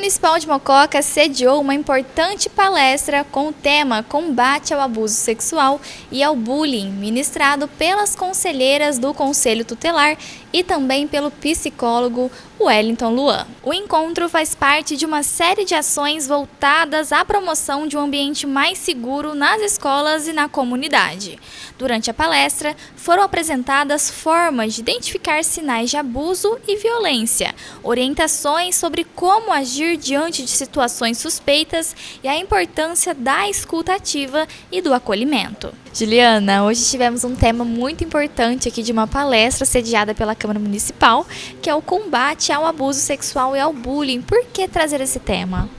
Municipal de Mococa sediou uma importante palestra com o tema Combate ao Abuso Sexual e ao Bullying, ministrado pelas conselheiras do Conselho Tutelar e também pelo psicólogo Wellington Luan. O encontro faz parte de uma série de ações voltadas à promoção de um ambiente mais seguro nas escolas e na comunidade. Durante a palestra, foram apresentadas formas de identificar sinais de abuso e violência, orientações sobre como agir diante de situações suspeitas e a importância da escuta ativa e do acolhimento. Juliana, hoje tivemos um tema muito importante aqui de uma palestra sediada pela Câmara Municipal, que é o combate ao abuso sexual e ao bullying. Por que trazer esse tema?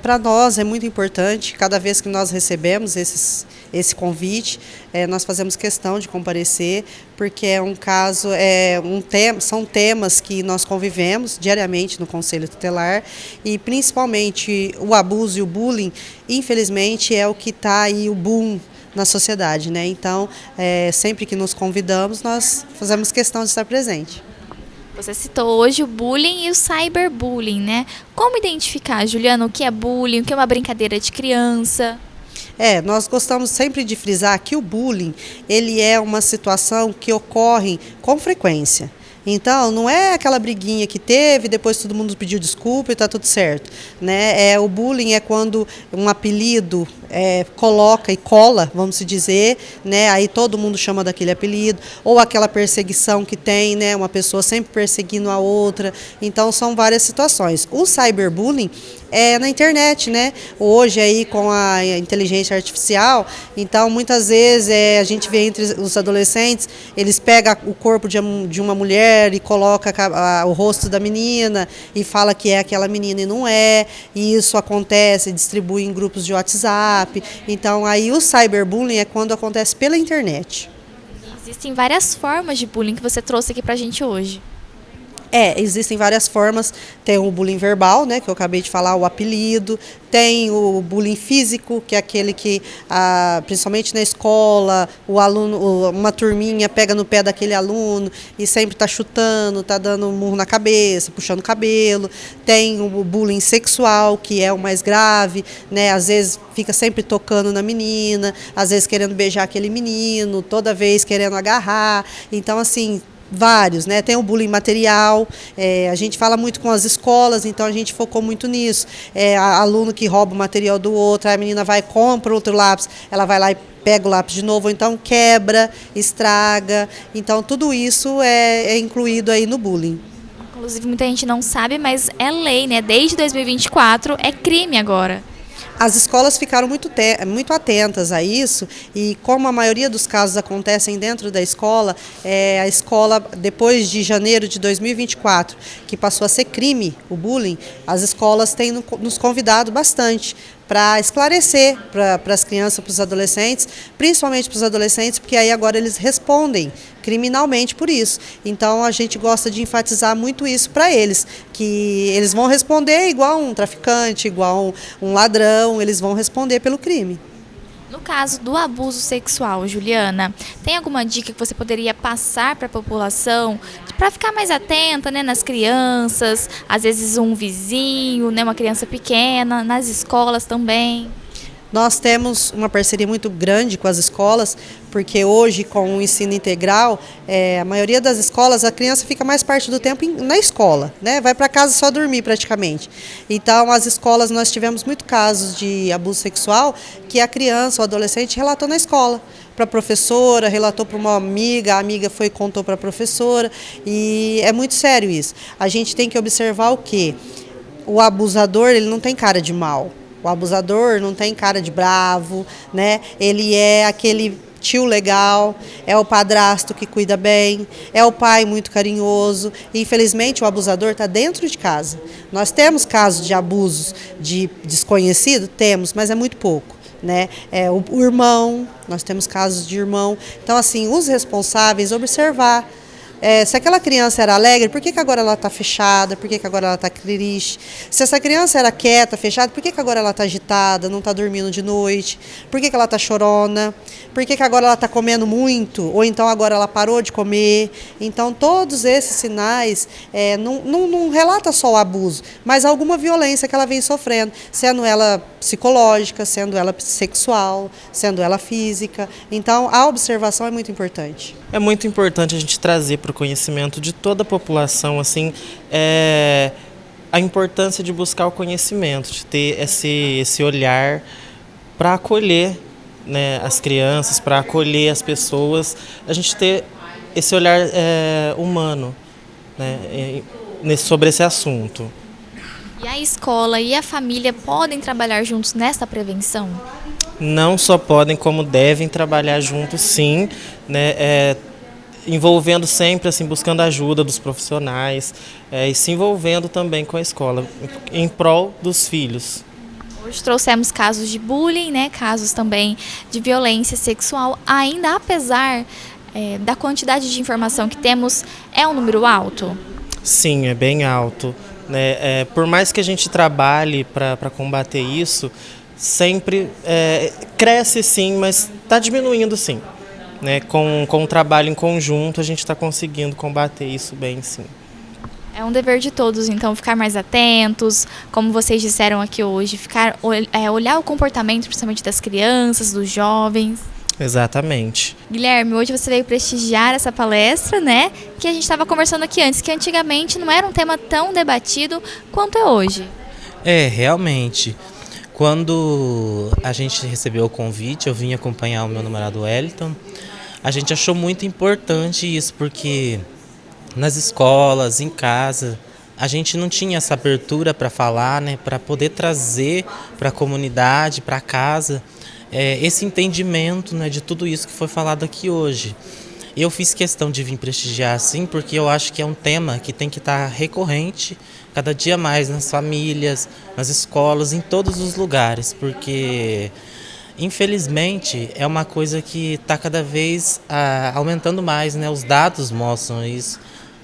Para nós é muito importante, cada vez que nós recebemos esse convite, nós fazemos questão de comparecer, porque são temas que nós convivemos diariamente no Conselho Tutelar e principalmente o abuso e o bullying, infelizmente é o que está aí o boom na sociedade, né? Então, sempre que nos convidamos, nós fazemos questão de estar presente. Você citou hoje o bullying e o cyberbullying, né? Como identificar, Juliana, o que é bullying, o que é uma brincadeira de criança? Nós gostamos sempre de frisar que o bullying, ele é uma situação que ocorre com frequência. Então, não é aquela briguinha que teve, depois todo mundo pediu desculpa e está tudo certo, né? O bullying é quando um apelido coloca e cola, vamos dizer, né? Aí todo mundo chama daquele apelido, ou aquela perseguição que tem, né? Uma pessoa sempre perseguindo a outra. Então, são várias situações. O cyberbullying é na internet, né? Hoje aí com a inteligência artificial, então muitas vezes a gente vê entre os adolescentes, eles pegam o corpo de uma mulher e coloca o rosto da menina e fala que é aquela menina e não é, e isso acontece, distribui em grupos de WhatsApp. Então aí o cyberbullying é quando acontece pela internet. Existem várias formas de bullying que você trouxe aqui pra gente hoje. Existem várias formas, tem o bullying verbal, né, que eu acabei de falar, o apelido, tem o bullying físico, que é aquele que, principalmente na escola, o aluno, uma turminha pega no pé daquele aluno e sempre está chutando, está dando um murro na cabeça, puxando o cabelo. Tem o bullying sexual, que é o mais grave, né, às vezes fica sempre tocando na menina, às vezes querendo beijar aquele menino, toda vez querendo agarrar. Então, assim, vários, né? Tem o bullying material, a gente fala muito com as escolas, então a gente focou muito nisso. Aluno que rouba o material do outro, a menina vai, compra outro lápis, ela vai lá e pega o lápis de novo, ou então quebra, estraga. Então tudo isso é incluído aí no bullying. Inclusive muita gente não sabe, mas é lei, né? Desde 2024 é crime agora. As escolas ficaram muito atentas a isso e como a maioria dos casos acontecem dentro da escola, a escola, depois de janeiro de 2024, que passou a ser crime o bullying, as escolas têm nos convidado bastante para esclarecer para as crianças, para os adolescentes, principalmente para os adolescentes, porque aí agora eles respondem criminalmente por isso. Então a gente gosta de enfatizar muito isso para eles, que eles vão responder igual um traficante, igual um ladrão, eles vão responder pelo crime. No caso do abuso sexual, Juliana, tem alguma dica que você poderia passar para a população para ficar mais atenta, né, nas crianças, às vezes um vizinho, né, uma criança pequena, nas escolas também? Nós temos uma parceria muito grande com as escolas, porque hoje com o ensino integral, a maioria das escolas, a criança fica mais parte do tempo na escola, né? Vai para casa só dormir praticamente. Então as escolas, nós tivemos muitos casos de abuso sexual que a criança ou adolescente relatou na escola, para a professora, relatou para uma amiga, a amiga foi e contou para a professora, e é muito sério isso. A gente tem que observar o quê? O abusador, ele não tem cara de mal. O abusador não tem cara de bravo, né? Ele é aquele tio legal, é o padrasto que cuida bem, é o pai muito carinhoso. E, infelizmente, o abusador está dentro de casa. Nós temos casos de abusos de desconhecido? Temos, mas é muito pouco, né? O irmão, nós temos casos de irmão. Então, assim, os responsáveis observar Se aquela criança era alegre, por que agora ela está fechada? Por que agora ela está triste? Se essa criança era quieta, fechada, por que agora ela está agitada, não está dormindo de noite? Por que ela está chorona? Por que agora ela está comendo muito? Ou então agora ela parou de comer? Então, todos esses sinais não relata só o abuso, mas alguma violência que ela vem sofrendo, sendo ela psicológica, sendo ela sexual, sendo ela física. Então, a observação é muito importante. É muito importante a gente trazer para o conhecimento de toda a população assim, a importância de buscar o conhecimento, de ter esse olhar para acolher, né, as crianças, para acolher as pessoas, a gente ter esse olhar humano, né, sobre esse assunto. E a escola e a família podem trabalhar juntos nessa prevenção? Não só podem, como devem trabalhar juntos, sim, né, envolvendo sempre, assim, buscando a ajuda dos profissionais e se envolvendo também com a escola, em prol dos filhos. Hoje trouxemos casos de bullying, né, casos também de violência sexual, ainda apesar da quantidade de informação que temos, é um número alto? Sim, é bem alto, né? Por mais que a gente trabalhe para combater isso, sempre cresce sim, mas está diminuindo sim. Né? Com o trabalho em conjunto, a gente está conseguindo combater isso bem sim. É um dever de todos, então, ficar mais atentos, como vocês disseram aqui hoje, olhar o comportamento, principalmente das crianças, dos jovens. Exatamente. Guilherme, hoje você veio prestigiar essa palestra, né? Que a gente estava conversando aqui antes, que antigamente não era um tema tão debatido quanto é hoje. Realmente. Quando a gente recebeu o convite, eu vim acompanhar o meu namorado Wellington. A gente achou muito importante isso, porque nas escolas, em casa, a gente não tinha essa abertura para falar, né, para poder trazer para a comunidade, para casa, esse entendimento, né, de tudo isso que foi falado aqui hoje. Eu fiz questão de vir prestigiar assim, porque eu acho que é um tema que tem que estar recorrente cada dia mais nas famílias, nas escolas, em todos os lugares, porque infelizmente é uma coisa que está cada vez aumentando mais, né? Os dados mostram isso,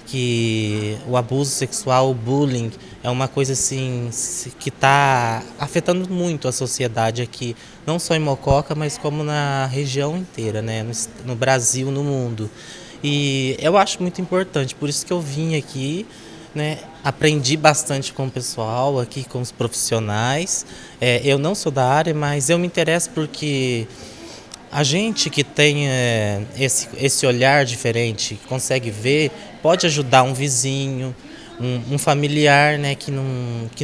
que o abuso sexual, o bullying, é uma coisa assim que está afetando muito a sociedade aqui, não só em Mococa, mas como na região inteira, né? No Brasil, no mundo. E eu acho muito importante, por isso que eu vim aqui, né? Aprendi bastante com o pessoal aqui, com os profissionais. Eu não sou da área, mas eu me interesso porque a gente que tem esse olhar diferente, que consegue ver, pode ajudar um vizinho, um familiar, né, que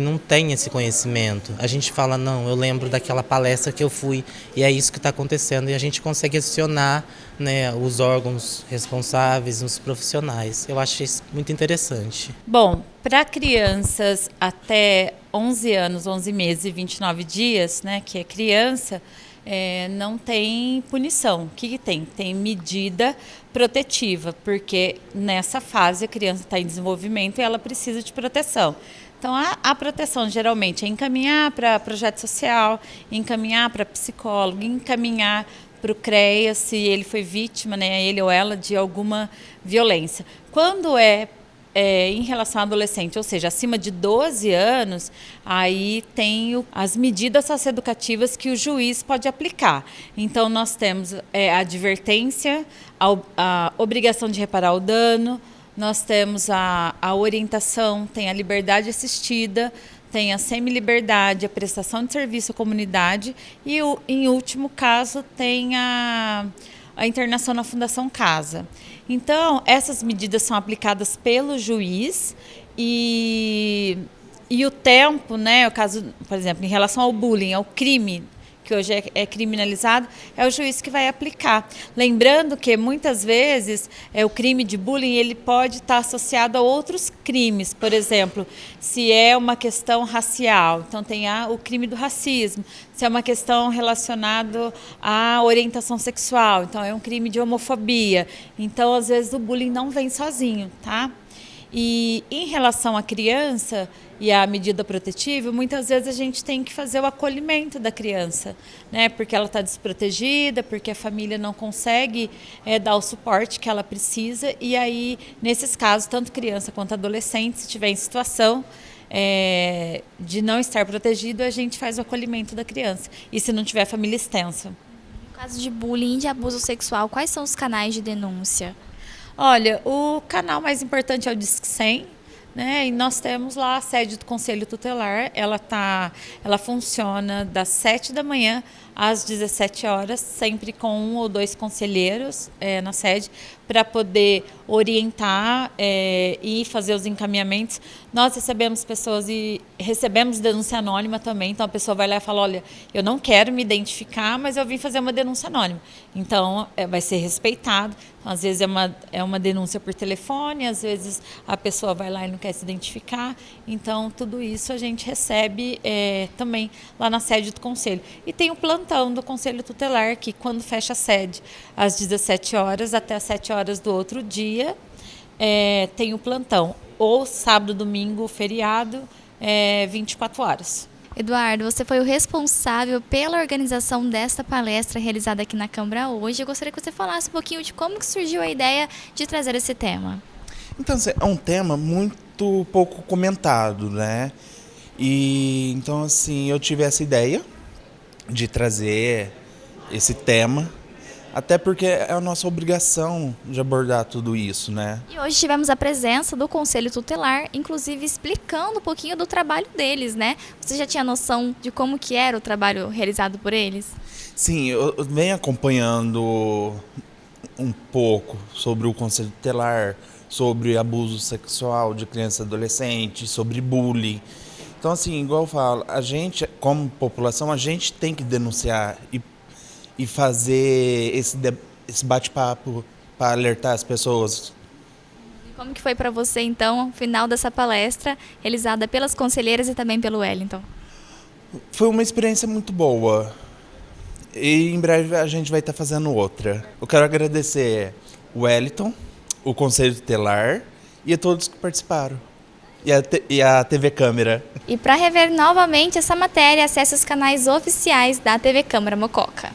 não tem esse conhecimento. A gente fala, não, eu lembro daquela palestra que eu fui e é isso que está acontecendo. E a gente consegue acionar, né, os órgãos responsáveis, os profissionais. Eu acho isso muito interessante. Bom, para crianças até 11 anos, 11 meses e 29 dias, né, que é criança, não tem punição. O que tem? Tem medida protetiva, porque nessa fase a criança está em desenvolvimento e ela precisa de proteção. Então, a proteção geralmente é encaminhar para projeto social, encaminhar para psicólogo, encaminhar para o CREA se ele foi vítima, né, ele ou ela, de alguma violência. Quando em relação ao adolescente, ou seja, acima de 12 anos, aí tem as medidas socioeducativas que o juiz pode aplicar. Então, nós temos a advertência, a obrigação de reparar o dano, nós temos a orientação, tem a liberdade assistida, tem a semi-liberdade, a prestação de serviço à comunidade e, em último caso, tem a internação na Fundação Casa. Então, essas medidas são aplicadas pelo juiz e o tempo, né, o caso, por exemplo, em relação ao bullying, ao crime, que hoje é criminalizado, é o juiz que vai aplicar. Lembrando que, muitas vezes, o crime de bullying ele pode estar associado a outros crimes. Por exemplo, se é uma questão racial, então tem o crime do racismo. Se é uma questão relacionada à orientação sexual, então é um crime de homofobia. Então, às vezes, o bullying não vem sozinho, tá? E em relação à criança e à medida protetiva, muitas vezes a gente tem que fazer o acolhimento da criança, né? Porque ela está desprotegida, porque a família não consegue dar o suporte que ela precisa. E aí, nesses casos, tanto criança quanto adolescente, se estiver em situação de não estar protegido, a gente faz o acolhimento da criança. E se não tiver família extensa. No caso de bullying e de abuso sexual, quais são os canais de denúncia? Olha, o canal mais importante é o Disque 100, né? E nós temos lá a sede do Conselho Tutelar. Ela funciona das 7 da manhã às 17 horas, sempre com 1 ou 2 conselheiros na sede, para poder orientar e fazer os encaminhamentos. Nós recebemos pessoas e recebemos denúncia anônima também, então a pessoa vai lá e fala, olha, eu não quero me identificar, mas eu vim fazer uma denúncia anônima. Então, vai ser respeitado. Então, às vezes é uma denúncia por telefone, às vezes a pessoa vai lá e não quer se identificar. Então, tudo isso a gente recebe também lá na sede do Conselho. E tem o plantão do Conselho Tutelar, que quando fecha a sede às 17 horas até às 7 horas do outro dia, tem o plantão. Ou sábado, domingo, feriado, 24 horas. Eduardo, você foi o responsável pela organização desta palestra realizada aqui na Câmara hoje. Eu gostaria que você falasse um pouquinho de como que surgiu a ideia de trazer esse tema. Então, é um tema muito pouco comentado, né? E então, assim, eu tive essa ideia de trazer esse tema, até porque é a nossa obrigação de abordar tudo isso, né? E hoje tivemos a presença do Conselho Tutelar, inclusive explicando um pouquinho do trabalho deles, né? Você já tinha noção de como que era o trabalho realizado por eles? Sim, eu venho acompanhando um pouco sobre o Conselho Tutelar, sobre abuso sexual de criança e adolescente, sobre bullying. Então, assim, igual eu falo, a gente, como população, a gente tem que denunciar e fazer esse bate-papo para alertar as pessoas. E como que foi para você, então, o final dessa palestra, realizada pelas conselheiras e também pelo Wellington? Foi uma experiência muito boa. E em breve a gente vai estar fazendo outra. Eu quero agradecer o Wellington, o Conselho Tutelar e a todos que participaram. E a TV Câmara. E para rever novamente essa matéria, acesse os canais oficiais da TV Câmara Mococa.